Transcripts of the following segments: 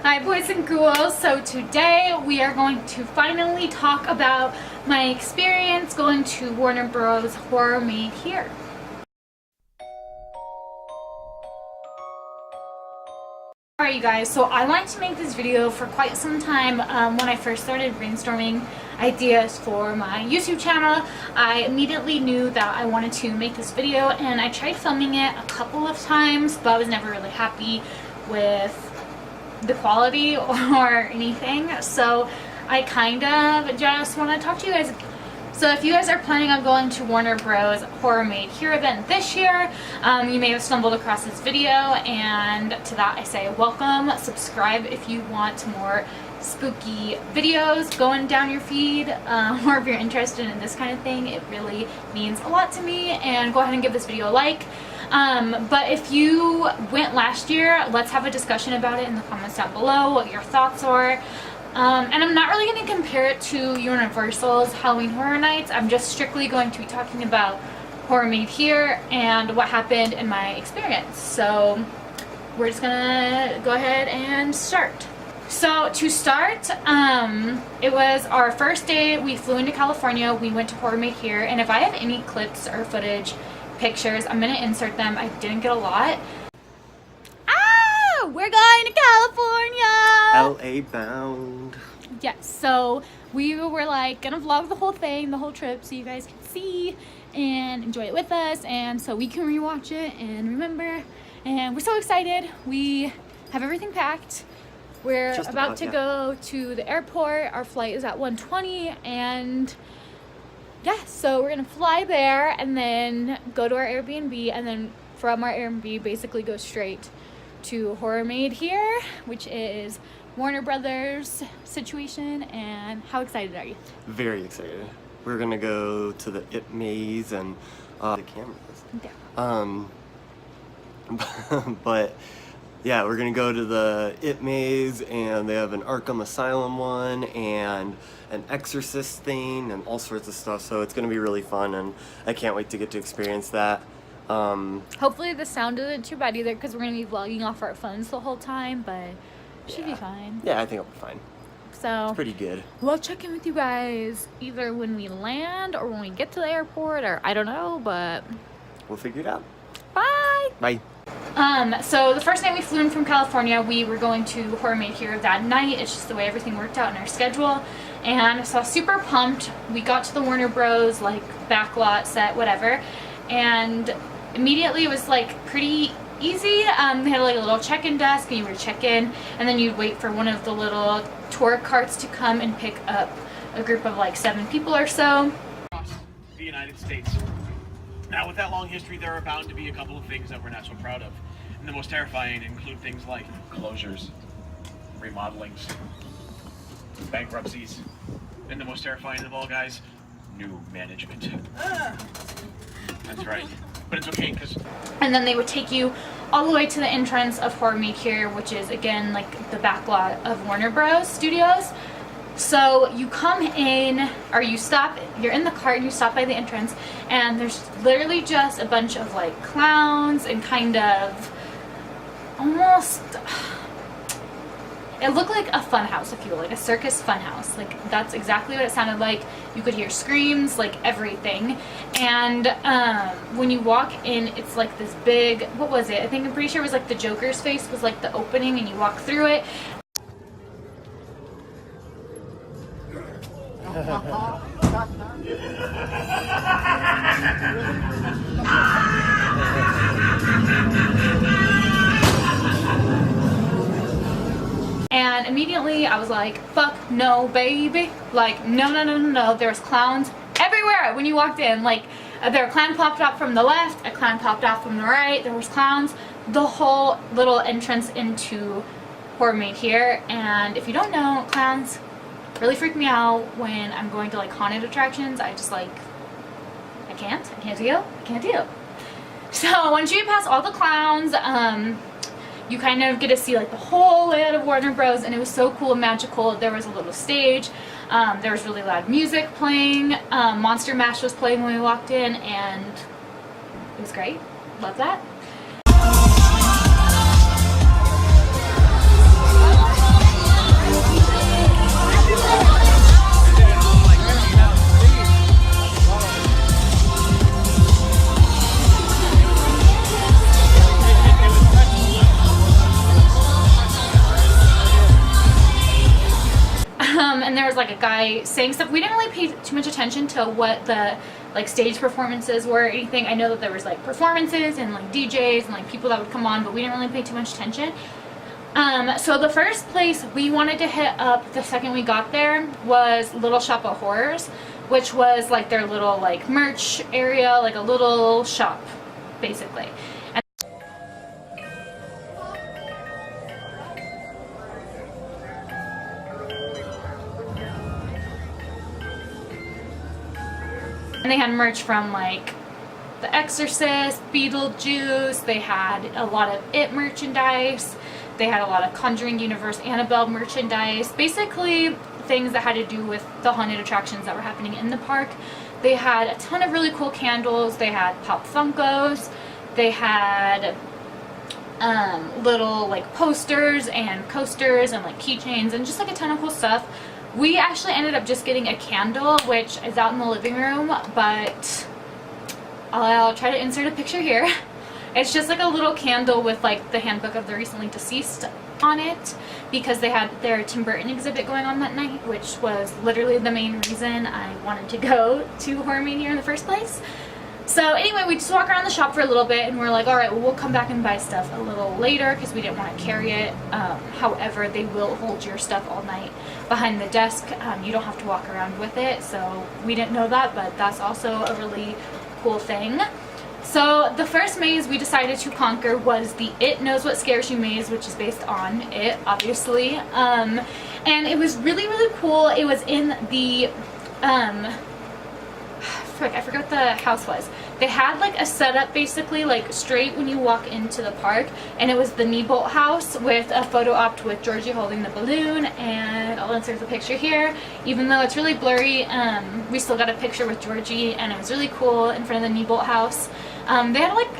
Hi boys and ghouls. So today we are going to finally talk about my experience going to Warner Bros. Horror Made Here. Alright you guys, so I wanted to make this video for quite some time. When I first started brainstorming ideas for my YouTube channel, I immediately knew that I wanted to make this video, and I tried filming it a couple of times, but I was never really happy with the quality or anything, so I kind of just want to talk to you guys. So if you guys are planning on going to Warner Bros. Horror Made Here event this year, you may have stumbled across this video, and to that I say welcome. Subscribe if you want more spooky videos going down your feed, or if you're interested in this kind of thing. It really means a lot to me, and go ahead and give this video a like. But if you went last year, let's have a discussion about it in the comments down below, what your thoughts are. And I'm not really going to compare it to Universal's Halloween Horror Nights. I'm just strictly going to be talking about Horror Made Here and what happened in my experience. So we're just gonna go ahead and start. So to start, it was our first day. We flew into California. We went to Horror Made Here, and if I have any clips or footage, pictures, I'm gonna insert them. I didn't get a lot. We're going to California! LA bound. Yes, so we were like gonna vlog the whole thing, the whole trip, so you guys can see and enjoy it with us, and so we can rewatch it and remember. And we're so excited. We have everything packed. We're Just about to yeah. go to the airport. Our flight is at 1:20, and yeah, so we're gonna fly there and then go to our Airbnb, and then from our Airbnb basically go straight to Horror Made Here, which is Warner Brothers situation. And how excited are you? Very excited. We're gonna go to the It Maze and the cameras. Yeah. But yeah, we're gonna go to the It Maze, and they have an Arkham Asylum one and an Exorcist thing and all sorts of stuff. So it's gonna be really fun, and I can't wait to get to experience that. Hopefully the sound isn't too bad either, because we're gonna be vlogging off our phones the whole time, but it should be fine. Yeah, I think it'll be fine. So It's pretty good. we'll check in with you guys either when we land or when we get to the airport, or I don't know, but We'll figure it out. bye! Bye. So the first night we flew in from California, we were going to Horror Made Here that night. It's just the way everything worked out in our schedule, and so I was super pumped. We got to the Warner Bros. Like backlot set, whatever, and immediately it was like pretty easy. They had like a little check-in desk, and you would check in, and then you'd wait for one of the little tour carts to come and pick up a group of like 7 people or so. Across the United States. Now, with that long history, there are bound to be a couple of things that we're not so proud of. And the most terrifying include things like closures, remodelings, bankruptcies, and the most terrifying of all, guys, new management. That's right. But it's okay, because... And then they would take you all the way to the entrance of Horror Made Here, which is again like the backlot of Warner Bros. Studios. So you come in, or you stop, you're in the cart and you stop by the entrance, and there's literally just a bunch of like clowns and kind of almost, it looked like a fun house, if you will, like a circus fun house. Like that's exactly what it sounded like. You could hear screams, like everything. And when you walk in, it's like this big, what was it? I'm pretty sure it was like the Joker's face was like the opening, and you walk through it. And immediately I was like, fuck no, baby. Like, no, no, no, no, no. There's clowns everywhere when you walked in. Like, there a clown popped up from the left, a clown popped off from the right. There was clowns the whole little entrance into Horror Made Here. And if you don't know, clowns really freak me out when I'm going to like haunted attractions. I just like, I can't deal. So once you get past all the clowns, you kind of get to see like the whole layout of Warner Bros. And it was so cool and magical. There was a little stage, there was really loud music playing, Monster Mash was playing when we walked in, and it was great. Love that. there was like a guy saying stuff. We didn't really pay too much attention to what the like stage performances were or anything. I know that there was like performances and like DJs and like people that would come on, but we didn't really pay too much attention. So the first place we wanted to hit up the second we got there was Little Shop of Horrors, which was like their little like merch area, like a little shop basically. And they had merch from like The Exorcist, Beetlejuice, they had a lot of It merchandise, they had a lot of Conjuring Universe, Annabelle merchandise, basically things that had to do with the haunted attractions that were happening in the park. They had a ton of really cool candles, they had Pop Funkos, they had little like posters and coasters and like keychains and just like a ton of cool stuff. We actually ended up just getting a candle, which is out in the living room, but I'll try to insert a picture here. It's just like a little candle with like the handbook of the recently deceased on it, because they had their Tim Burton exhibit going on that night, which was literally the main reason I wanted to go to Horrormania in the first place. So anyway, we just walk around the shop for a little bit and we're like, alright, well, we'll come back and buy stuff a little later because we didn't want to carry it. However, they will hold your stuff all night behind the desk. You don't have to walk around with it, so we didn't know that, but that's also a really cool thing. So the first maze we decided to conquer was the It Knows What Scares You maze, which is based on It, obviously. And it was really, really cool. It was in the, I forgot what the house was. They had like a setup basically like straight when you walk into the park, and it was the Neibolt house with a photo op with Georgie holding the balloon, and I'll insert the picture here. Even though it's really blurry, we still got a picture with Georgie, and it was really cool in front of the Neibolt house. They had like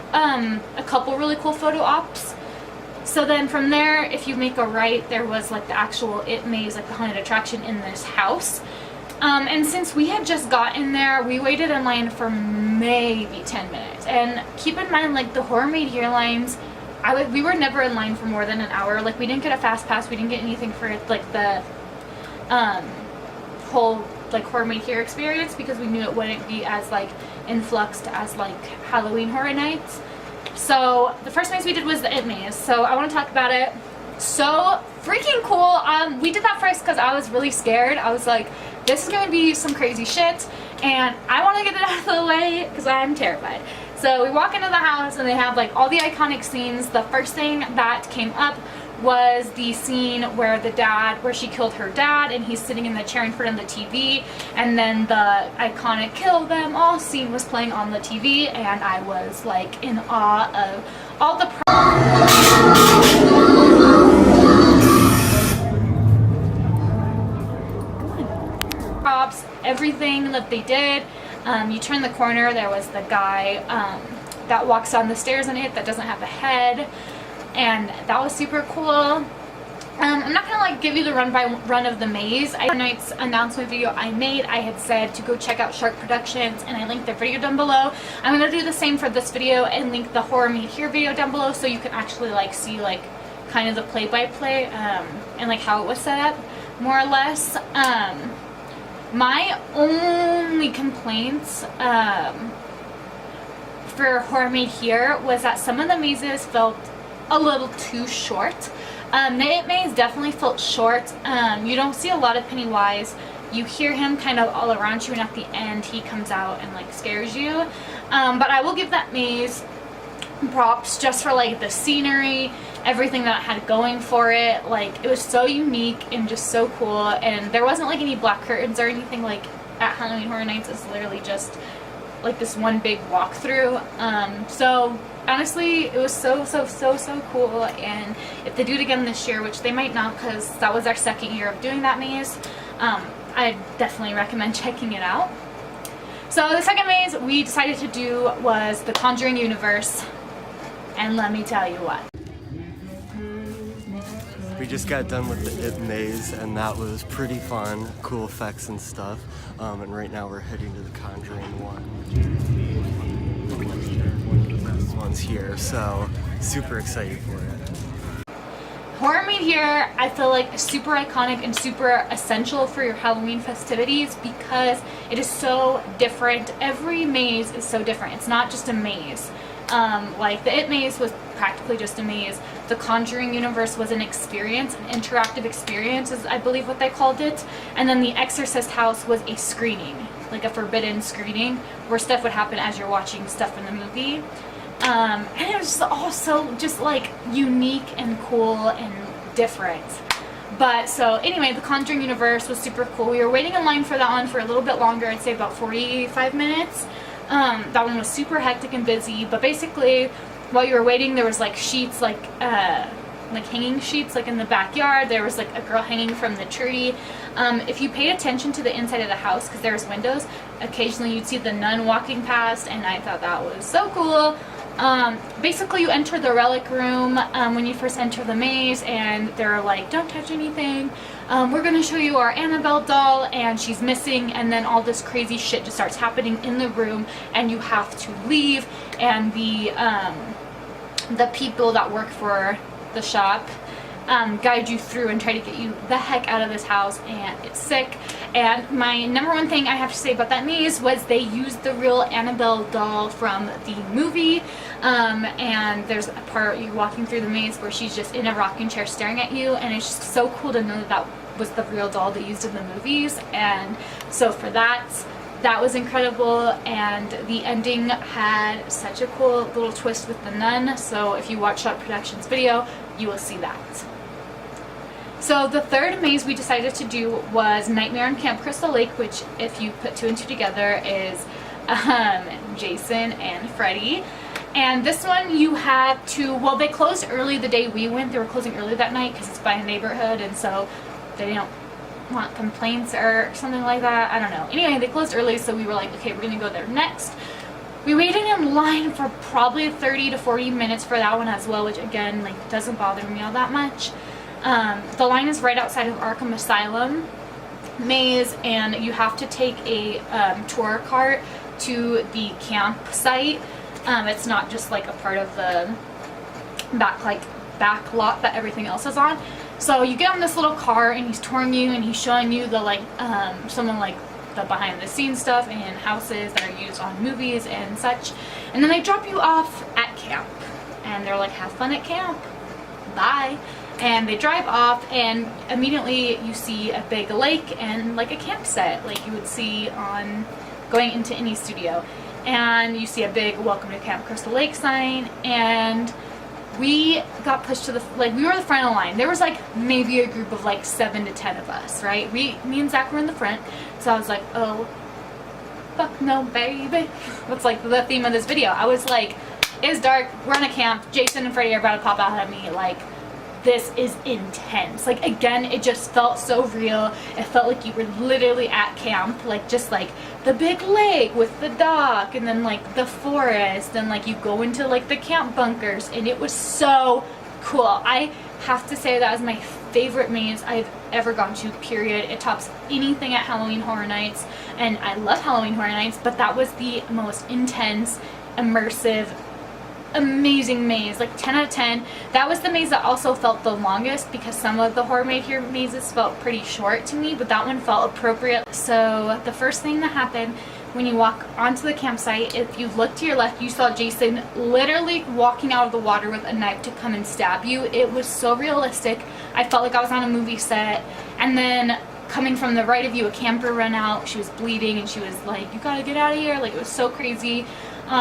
a couple really cool photo ops. So then from there, if you make a right, there was like the actual It maze, like the haunted attraction in this house. And since we had just gotten there, we waited in line for maybe 10 minutes. And keep in mind, like the Horrormania lines, we were never in line for more than an hour. Like we didn't get a fast pass, we didn't get anything for like the whole like Horrormania experience, because we knew it wouldn't be as like influxed as like Halloween Horror Nights. So the first maze we did was the It maze. So I want to talk about it. So freaking cool. We did that first because I was really scared. I was like, this is going to be some crazy shit, and I want to get it out of the way because I'm terrified. So we walk into the house and they have like all the iconic scenes. The first thing that came up was the scene where where she killed her dad, and he's sitting in the chair in front of the TV, and then the iconic Kill Them All scene was playing on the TV, and I was like in awe of all the props, everything that they did. You turn the corner, there was the guy that walks down the stairs in it that doesn't have a head, and that was super cool. I'm not gonna like give you the run of the maze. Tonight's announcement video I made, I had said to go check out Shark Productions, and I linked their video down below. I'm gonna do the same for this video and link the Horrormania video down below, so you can actually like see like kind of the play-by-play and like how it was set up more or less. My only complaints for Horrormania was that some of the mazes felt a little too short. The It maze definitely felt short. You don't see a lot of Pennywise. You hear him kind of all around you, and at the end he comes out and like scares you. But I will give that maze props just for like the scenery, everything that it had going for it. Like it was so unique and just so cool, and there wasn't like any black curtains or anything like at Halloween Horror Nights. It's literally just like this one big walkthrough. So honestly, it was so cool, and if they do it again this year, which they might not because that was our second year of doing that maze, I definitely recommend checking it out. So the second maze we decided to do was the Conjuring Universe, and let me tell you what. We just got done with the It maze, and that was pretty fun, cool effects and stuff. And right now we're heading to the Conjuring one, one of the best ones here. So super excited for it. Horror Made Here, I feel like super iconic and super essential for your Halloween festivities because it is so different. Every maze is so different. It's not just a maze. Like the It Maze was practically just a maze. The Conjuring universe was an experience, an interactive experience is I believe what they called it. And then the Exorcist house was a screening, like a forbidden screening where stuff would happen as you're watching stuff in the movie. And it was just also just like unique and cool and different. But so anyway, the Conjuring universe was super cool. We were waiting in line for that one for a little bit longer, I'd say about 45 minutes. That one was super hectic and busy, but basically while you were waiting there was like sheets, like hanging sheets like in the backyard. There was like a girl hanging from the tree. If you paid attention to the inside of the house, because there was windows, occasionally you'd see the nun walking past, and I thought that was so cool. Basically you enter the relic room when you first enter the maze, and they're like, don't touch anything, we're gonna show you our Annabelle doll and she's missing, and then all this crazy shit just starts happening in the room and you have to leave, and the people that work for the shop guide you through and try to get you the heck out of this house, and it's sick. And my number one thing I have to say about that maze was they used the real Annabelle doll from the movie, and there's a part you're walking through the maze where she's just in a rocking chair staring at you, and it's just so cool to know that that was the real doll they used in the movies. And so for that was incredible, and the ending had such a cool little twist with the nun, so if you watch Shot Productions video you will see that. So the third maze we decided to do was Nightmare on Camp Crystal Lake, which if you put two and two together is Jason and Freddy. And this one you had to, well, they closed early the day we went. They were closing early that night because it's by a neighborhood, and so they didn't want complaints or something like that. I don't know. Anyway, they closed early, so we were like, okay, we're gonna go there next. We waited in line for probably 30 to 40 minutes for that one as well, which again, like, doesn't bother me all that much. The line is right outside of Arkham Asylum maze, and you have to take a tour cart to the campsite. It's not just like a part of the back lot that everything else is on. So you get on this little car and he's touring you and he's showing you the some of the behind the scenes stuff and houses that are used on movies and such. And then they drop you off at camp and they're like, have fun at camp, bye. And they drive off, and immediately you see a big lake and like a campsite like you would see on going into any studio. And you see a big welcome to Camp Crystal Lake sign, and we got pushed to the, we were the front of the line. There was like maybe a group of like 7 to 10 of us, right? Me and Zach were in the front, so I was like, oh, fuck no, baby. That's like the theme of this video. I was like, it's dark, we're in a camp, Jason and Freddy are about to pop out at me, like, this is intense. Like, again, it just felt so real. It felt like you were literally at camp, like just like the big lake with the dock, and then like the forest, and like you go into like the camp bunkers, and it was so cool. I have to say that was my favorite maze I've ever gone to, period. It tops anything at Halloween Horror Nights, and I love Halloween Horror Nights, but that was the most intense, immersive, amazing maze, like 10 out of 10. That was the maze that also felt the longest because some of the Horror Made Here mazes felt pretty short to me, but that one felt appropriate. So the first thing that happened when you walk onto the campsite, if you look to your left, you saw Jason literally walking out of the water with a knife to come and stab you. It was so realistic. I felt like I was on a movie set. And then coming from the right of you, a camper ran out. She was bleeding and she was like, you gotta get out of here. Like, it was so crazy.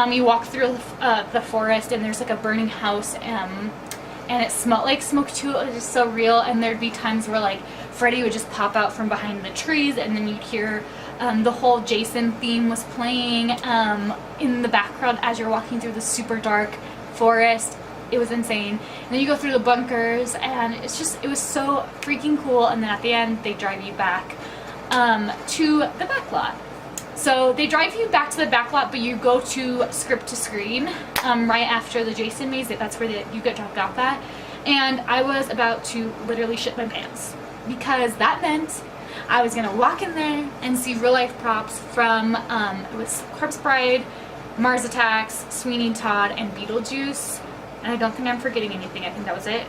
You walk through the forest, and there's like a burning house, and it smelled like smoke too. It was just so real. And there'd be times where like Freddy would just pop out from behind the trees, and then you'd hear the whole Jason theme was playing in the background as you're walking through the super dark forest. It was insane. And then you go through the bunkers, and it was so freaking cool. And then at the end, they drive you back to the back lot. So they drive you back to the back lot, but you go to script to screen right after the Jason maze. That's where you get dropped off at. And I was about to literally shit my pants because that meant I was gonna walk in there and see real life props from it was Corpse Bride, Mars Attacks, Sweeney Todd, and Beetlejuice. And I don't think I'm forgetting anything. I think that was it.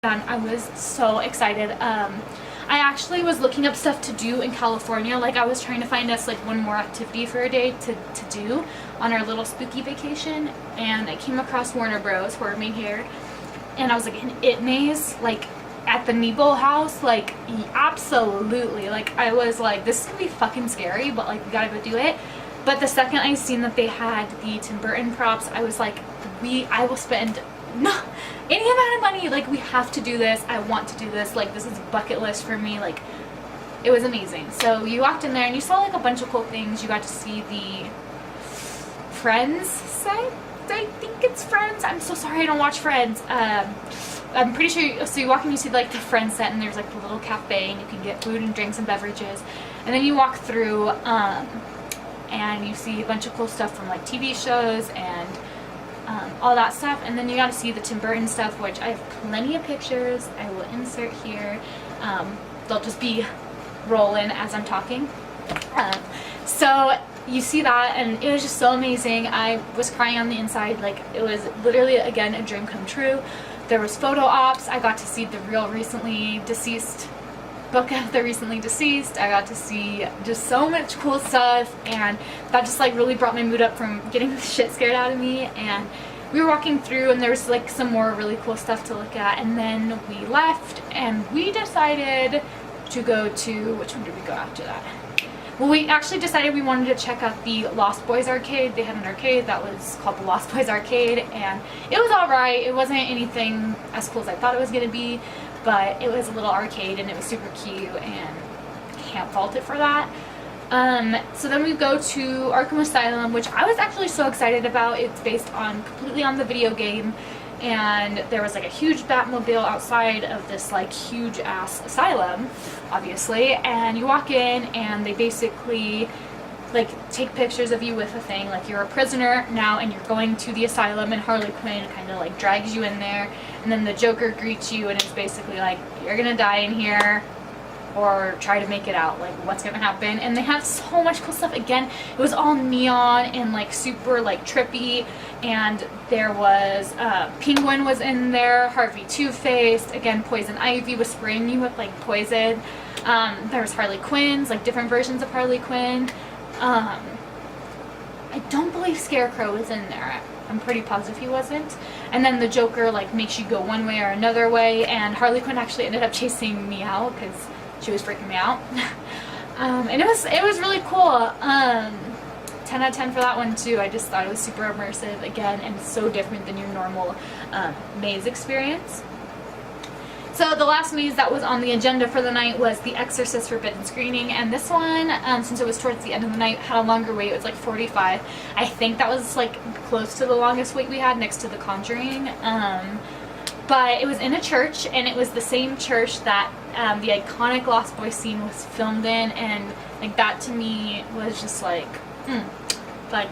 I was so excited. I actually was looking up stuff to do in California. Like, I was trying to find us like one more activity for a day to do on our little spooky vacation, and I came across Warner Bros. Horror Made Here, and I was like, an It Maze, like at the Nebo house, like absolutely. Like, I was like, this is gonna be fucking scary, but like we gotta go do it. But the second I seen that they had the Tim Burton props, I was like, I will spend any amount of money, like we have to do this. I want to do this, like this is bucket list for me. Like, it was amazing. So you walked in there and you saw like a bunch of cool things. You got to see the Friends set. I think it's Friends. I'm so sorry I don't watch Friends. I'm pretty sure. So you walk in, you see like the Friends set, and there's like the little cafe, and you can get food and drinks and beverages. And then you walk through and you see a bunch of cool stuff from like TV shows and all that stuff. And then you got to see the Tim Burton stuff, which I have plenty of pictures. I will insert here. They'll just be rolling as I'm talking. So you see that, and it was just so amazing. I was crying on the inside. Like, it was literally, again, a dream come true. There was photo ops. I got to see the real recently deceased book of the recently deceased. I got to see just so much cool stuff, and that just like really brought my mood up from getting the shit scared out of me. And we were walking through, and there was like some more really cool stuff to look at, and then we left and we decided to go to, which one did we go after that? Well, we actually decided we wanted to check out the Lost Boys arcade. They had an arcade that was called the Lost Boys Arcade, and it was alright. It wasn't anything as cool as I thought it was going to be, but it was a little arcade and it was super cute, and can't fault it for that. So then we go to Arkham Asylum, which I was actually so excited about. It's based completely on the video game, and there was like a huge Batmobile outside of this like huge ass asylum, obviously, and you walk in and they basically like take pictures of you with a thing, like you're a prisoner now and you're going to the asylum, and Harley Quinn kind of like drags you in there, and then the Joker greets you, and it's basically like, you're gonna die in here or try to make it out, like what's gonna happen. And they have so much cool stuff. Again, it was all neon and like super like trippy, and there was Penguin was in there, Harvey Two-Faced, again Poison Ivy was spraying you with like poison. There was Harley Quinn's, like different versions of Harley Quinn. I don't believe Scarecrow was in there. I'm pretty positive he wasn't. And then the Joker like makes you go one way or another way, and Harley Quinn actually ended up chasing me out because she was freaking me out. And it was really cool. 10 out of 10 for that one too. I just thought it was super immersive again, and so different than your normal maze experience. So the last maze that was on the agenda for the night was The Exorcist Forbidden Screening, and this one, since it was towards the end of the night, had a longer wait. It was like 45. I think that was like close to the longest wait we had, next to The Conjuring. But it was in a church, and it was the same church that the iconic Lost Boys scene was filmed in, and like that to me was just like, like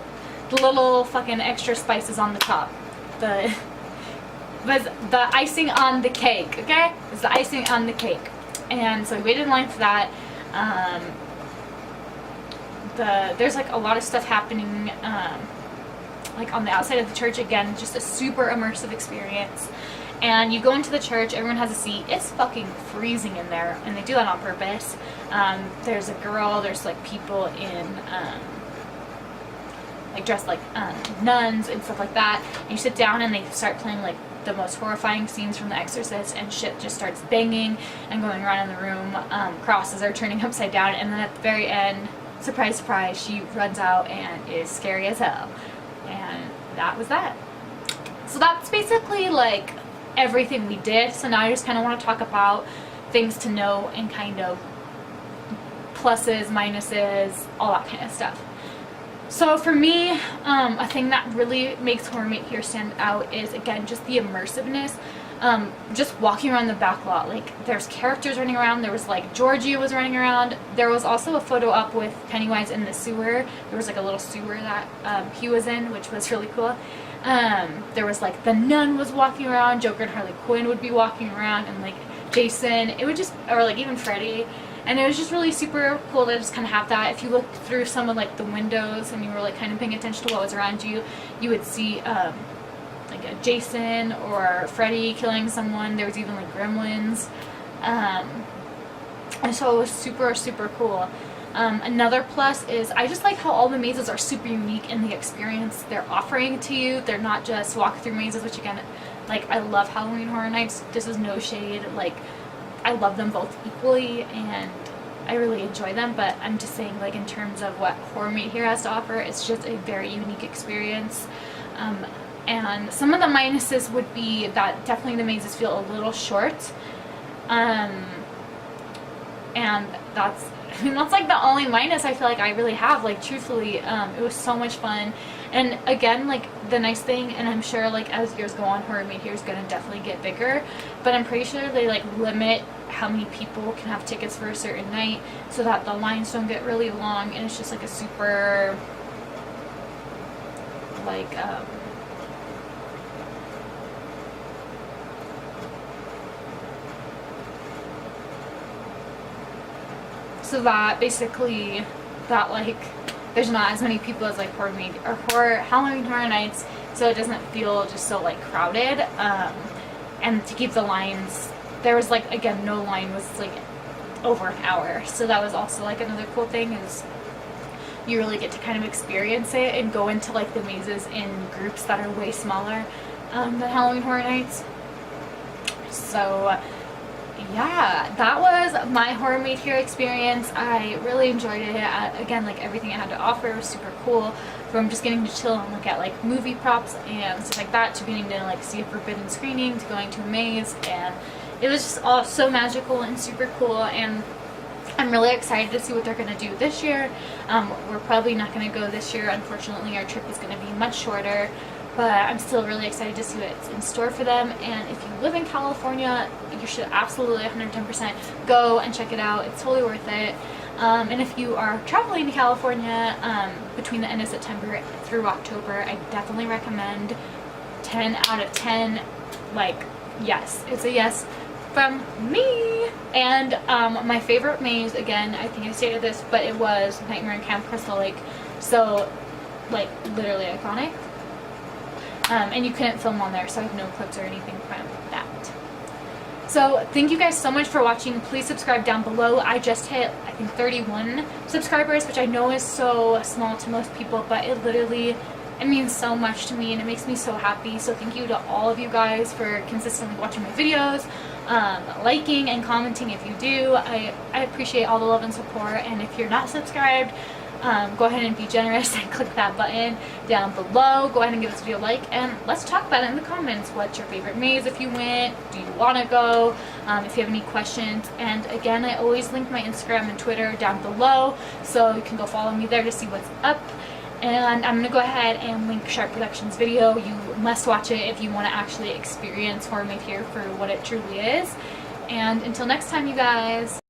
the little fucking extra spices on the top. Was the icing on the cake, okay? It was the icing on the cake. And so we waited in line for that. There's like a lot of stuff happening like on the outside of the church. Again, just a super immersive experience. And you go into the church, everyone has a seat. It's fucking freezing in there, and they do that on purpose. There's a girl, there's like people in like dressed like nuns and stuff like that. And you sit down and they start playing like the most horrifying scenes from The Exorcist, and shit just starts banging and going around in the room. Crosses are turning upside down, and then at the very end, surprise, surprise, she runs out and is scary as hell. And that was that. So that's basically like everything we did. So now I just kind of want to talk about things to know and kind of pluses, minuses, all that kind of stuff. So for me, a thing that really makes Horror Made Here stand out is, again, just the immersiveness just walking around the back lot. Like, there's characters running around. There was like Georgie was running around. There was also a photo up with Pennywise in the sewer. There was like a little sewer that he was in, which was really cool. There was like the nun was walking around. Joker and Harley Quinn would be walking around, and like Jason. It would just, or like even Freddy. And it was just really super cool to just kind of have that. If you looked through some of like the windows and you were like kind of paying attention to what was around you, you would see like a Jason or Freddy killing someone. There was even like gremlins. And so it was super, super cool. Another plus is I just like how all the mazes are super unique in the experience they're offering to you. They're not just walk through mazes, which again, like, I love Halloween Horror Nights. This is no shade. Like, I love them both equally and I really enjoy them, but I'm just saying, like, in terms of what Horror Made here has to offer, it's just a very unique experience. And some of the minuses would be that definitely the mazes feel a little short. And that's, I mean, that's like the only minus I feel like I really have. Like, truthfully, it was so much fun. And again, like, the nice thing, and I'm sure like as years go on, Horror Made here is gonna definitely get bigger, but I'm pretty sure they like limit how many people can have tickets for a certain night so that the lines don't get really long, and it's just like a super like so that basically that like there's not as many people as like Halloween Horror Nights, so it doesn't feel just so like crowded. And to keep the lines, there was like, again, no line was like over an hour, so that was also like another cool thing, is you really get to kind of experience it and go into like the mazes in groups that are way smaller than Halloween Horror Nights. So yeah, that was my Horror Made Here experience. I really enjoyed it. Again, like, everything it had to offer was super cool, from just getting to chill and look at like movie props and stuff like that, to getting to like see a forbidden screening, to going to a maze, and it was just all so magical and super cool. And I'm really excited to see what they're going to do this year. We're probably not going to go this year, unfortunately. Our trip is going to be much shorter, but I'm still really excited to see what's in store for them. And if you live in California, you should absolutely 110% go and check it out. It's totally worth it. And if you are traveling to California between the end of September through October, I definitely recommend. 10 out of 10. Like, yes, it's a yes from me. And my favorite maze, again, I think I stated this, but it was Nightmare in Camp Crystal Lake. So, like, literally iconic. And you couldn't film on there, so I have no clips or anything from that. So thank you guys so much for watching. Please subscribe down below. I just hit, I think, 31 subscribers, which I know is so small to most people, but it literally, it means so much to me and it makes me so happy. So thank you to all of you guys for consistently watching my videos, liking and commenting if you do. I appreciate all the love and support. And if you're not subscribed, go ahead and be generous and click that button down below. Go ahead and give this video a like, and let's talk about it in the comments. What's your favorite maze if you went? Do you want to go? If you have any questions. And again, I always link my Instagram and Twitter down below, so you can go follow me there to see what's up. And I'm going to go ahead and link Sharp Productions video. You must watch it if you want to actually experience Horror Made Here for what it truly is. And until next time, you guys.